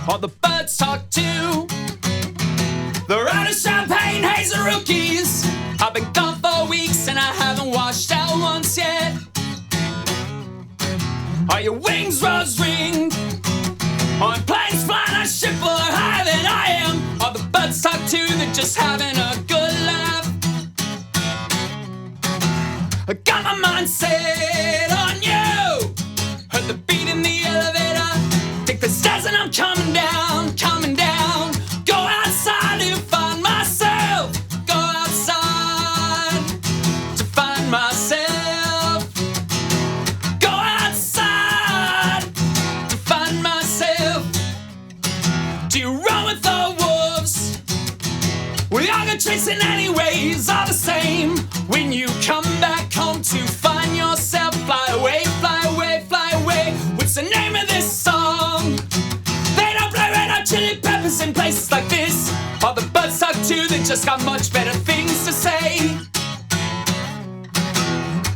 all the birds talk to. They're out of champagne, haze of rookies. I've been gone for weeks and I haven't washed out once yet. Are your wings rose-ringed? On planes flying, I ship full of higher than I am. All the birds talk to, they're just having a good laugh. I got my mind set on you. Heard the beat in the elevator. Take the stairs and I'm coming down, coming down. Go outside to find myself. Go outside to find myself. Go outside to find myself. Do you run with the wolves? We all go chasing anyways, all the same. When you come back home to find yourself, fly away, fly away, fly away. What's the name of this song? They don't play Red Hot Chili Peppers in places like this. All the birds talk too, they just got much better things to say.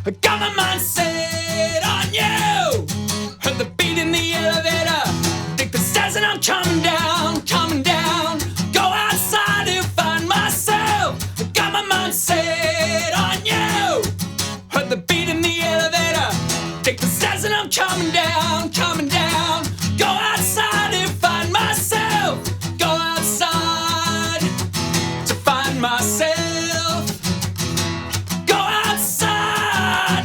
I got my mind set on you. Heard the beat in the elevator. Take the stairs and I'm coming down, coming down. Go outside to find myself. I got my mind set on you. Heard the beat in the elevator. Take the stairs and I'm coming down, coming down. Go outside to find myself. Go outside to find myself. Go outside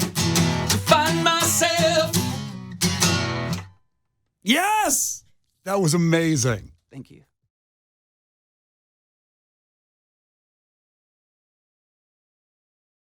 to find myself. Yes! That was amazing. Thank you.